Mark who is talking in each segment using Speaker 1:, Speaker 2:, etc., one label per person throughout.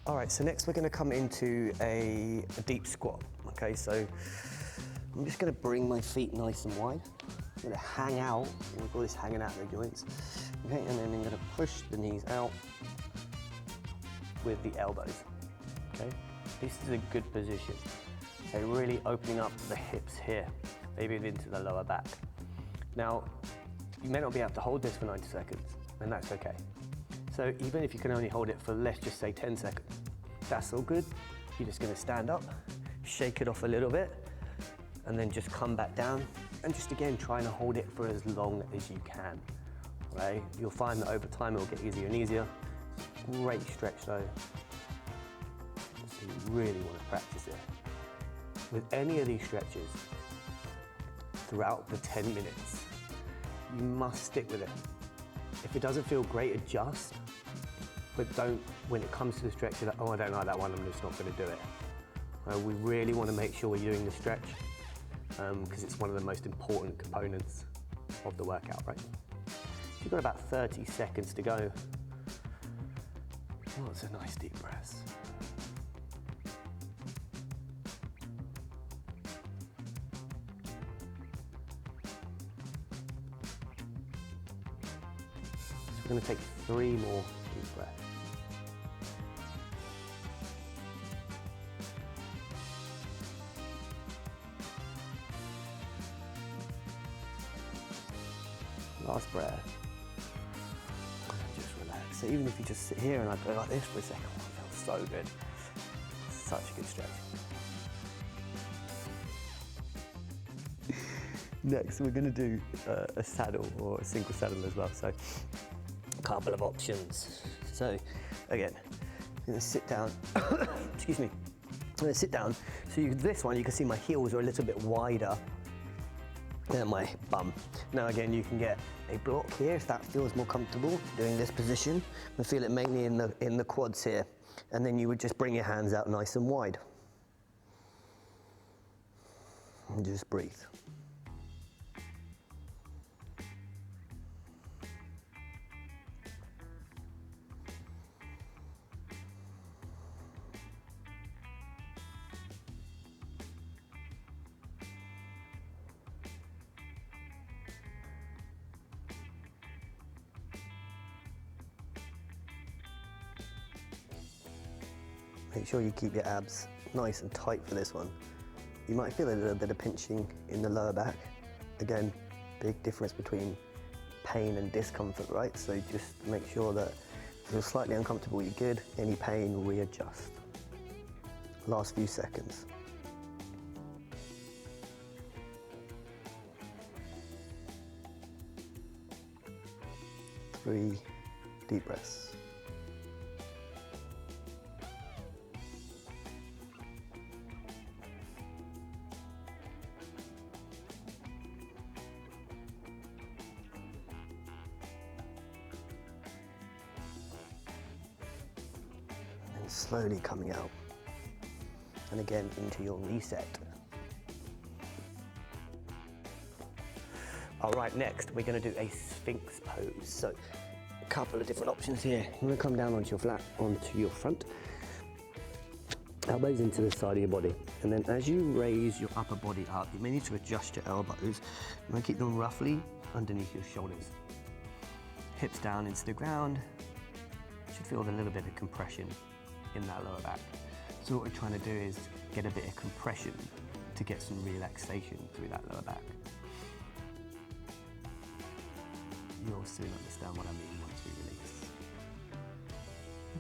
Speaker 1: All right, so next we're gonna come into a deep squat. Okay, so I'm just gonna bring my feet nice and wide. I'm gonna hang out, we call this hanging out the joints. Okay, and then I'm gonna push the knees out with the elbows. Okay, this is a good position. Okay, really opening up the hips here, maybe into the lower back. Now, you may not be able to hold this for 90 seconds, and that's okay. So even if you can only hold it for, let's just say 10 seconds, that's all good. You're just gonna stand up, shake it off a little bit, and then just come back down, and just again, trying to hold it for as long as you can, right? You'll find that over time, it'll get easier and easier. Great stretch though. So you really wanna practice it. With any of these stretches, throughout the 10 minutes, you must stick with it. If it doesn't feel great, adjust, but don't, when it comes to the stretch, you're like, oh, I don't like that one, I'm just not gonna do it. We really wanna make sure we're doing the stretch because it's one of the most important components of the workout, right? You've got about 30 seconds to go. Oh, it's a nice deep breath. We're going to take 3 more deep breaths. Last breath. And just relax. So even if you just sit here and I go like this for a second, oh, it feels so good. Such a good stretch. Next, we're going to do a saddle or a single saddle as well. So, couple of options. So again, I'm gonna sit down, excuse me, I'm gonna sit down. So this one, you can see my heels are a little bit wider than my bum. Now again, you can get a block here if that feels more comfortable doing this position. I feel it mainly in the quads here. And then you would just bring your hands out nice and wide. And just breathe. Make sure you keep your abs nice and tight for this one. You might feel a little bit of pinching in the lower back. Again, big difference between pain and discomfort, right? So just make sure that if you're slightly uncomfortable, you're good. Any pain, readjust. Last few seconds. 3 deep breaths. Slowly coming out, and again into your reset. All right, next we're going to do a Sphinx pose. So a couple of different options here. You're going to come down onto your front, elbows into the side of your body, and then as you raise your upper body up, you may need to adjust your elbows. You want to keep them roughly underneath your shoulders. Hips down into the ground. You should feel a little bit of compression in that lower back. So what we're trying to do is get a bit of compression to get some relaxation through that lower back. You'll soon understand what I mean once we release.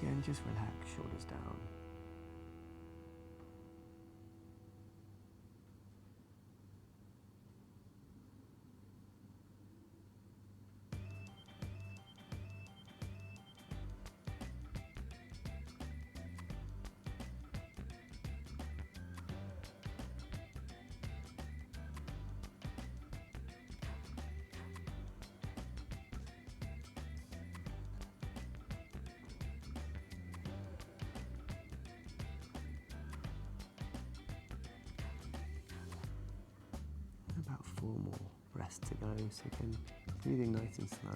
Speaker 1: Again, just relax, shoulders down. About 4 more breaths to go, so again, breathing nice and slow.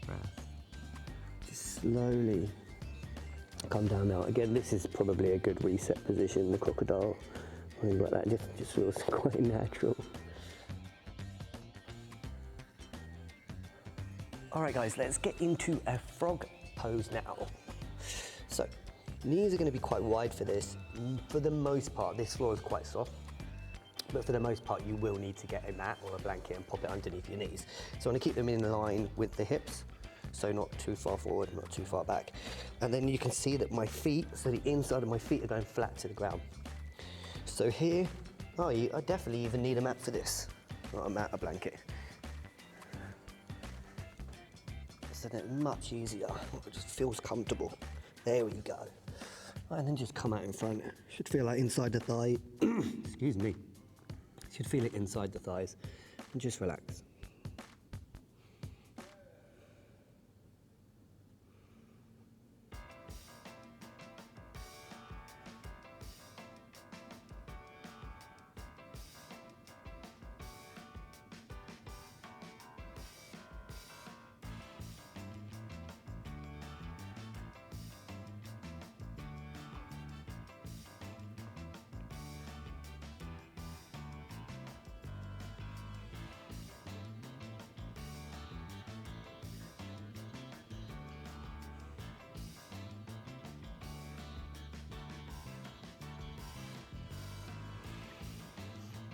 Speaker 1: breath. Just slowly come down now. Again, this is probably a good reset position, the crocodile. Something like that just feels quite natural. All right, guys, let's get into a frog pose now. So, knees are going to be quite wide for this. For the most part, this floor is quite soft, but for the most part, you will need to get a mat or a blanket and pop it underneath your knees. So I want to keep them in line with the hips, so not too far forward, not too far back. And then you can see that my feet, so the inside of my feet are going flat to the ground. So here, I definitely even need a mat for this. Not a mat, a blanket. So then much easier, it just feels comfortable. There we go. And then just come out in front. Should feel like inside the thigh, excuse me. Should feel it inside the thighs, and just relax.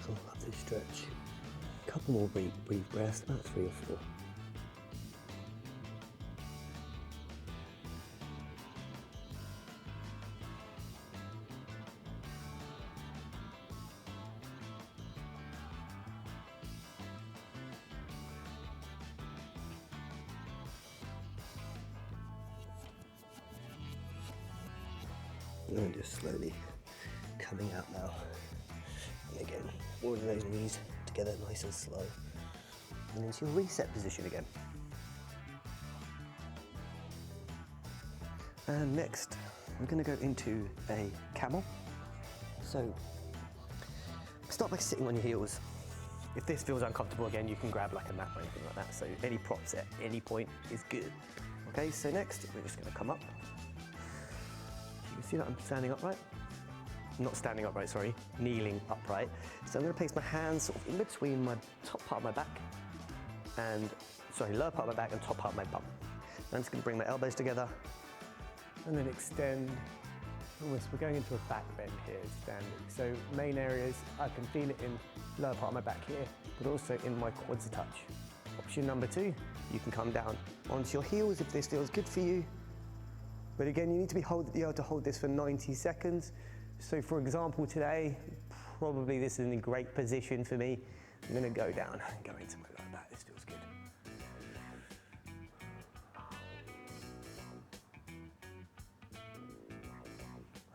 Speaker 1: Cool, lovely stretch. A couple more brief breaths, about 3 or 4. And just slowly coming out now. And again, holding those knees together nice and slow. And into your reset position again. And next, we're going to go into a camel. So, start by sitting on your heels. If this feels uncomfortable again, you can grab like a mat or anything like that. So any props at any point is good. Okay, so next, we're just going to come up. You can see that I'm standing upright. Not standing upright, sorry, kneeling upright. So I'm going to place my hands sort of in between my top part of my back and, lower part of my back and top part of my bum. I'm just going to bring my elbows together and then extend. Almost, we're going into a back bend here, standing. So main areas, I can feel it in lower part of my back here, but also in my quads a touch. Option number 2, you can come down onto your heels if this feels good for you. But again, you need to be able to hold this for 90 seconds. So for example, today, probably this isn't a great position for me. I'm gonna go down and go into my lower back. This feels good.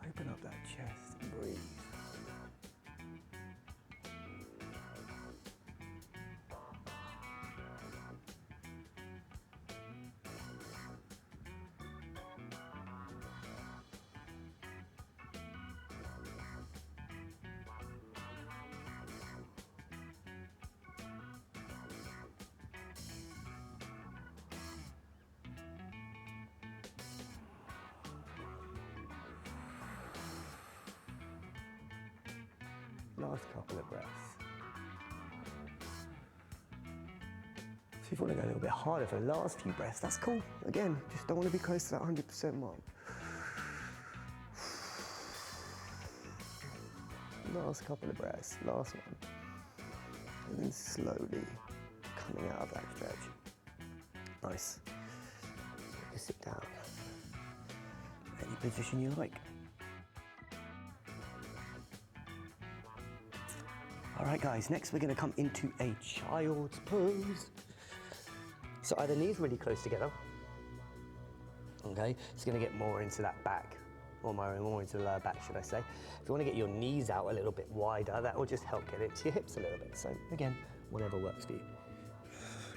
Speaker 1: Open up that chest and breathe. Last couple of breaths. So if you want to go a little bit harder for the last few breaths, that's cool. Again, just don't want to be close to that 100% mark. Last couple of breaths, last one. And then slowly coming out of that stretch. Nice. Just sit down. Any position you like. All right, guys, next we're going to come into a child's pose. So either knees really close together, okay? It's going to get more into that back, or more into the lower back, should I say. If you want to get your knees out a little bit wider, that will just help get it to your hips a little bit. So again, whatever works for you.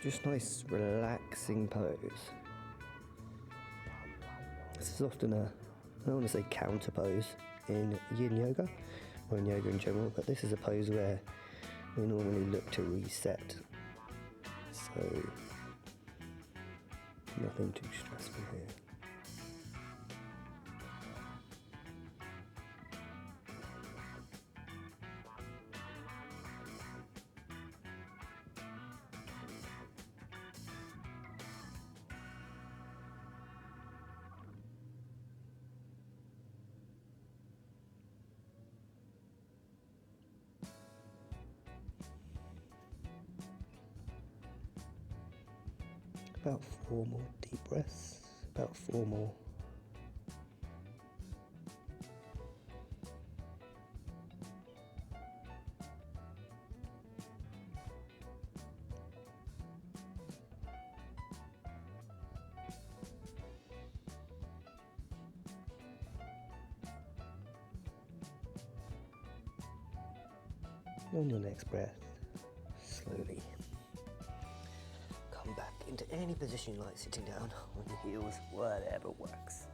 Speaker 1: Just nice, relaxing pose. This is often I don't want to say counter pose in yin yoga, or in yoga in general, but this is a pose where we normally look to reset. So
Speaker 2: Nothing too stressful here. About 4 more deep breaths, about 4 more. On your next breath, slowly come back into any position you like, sitting down on your heels, whatever works.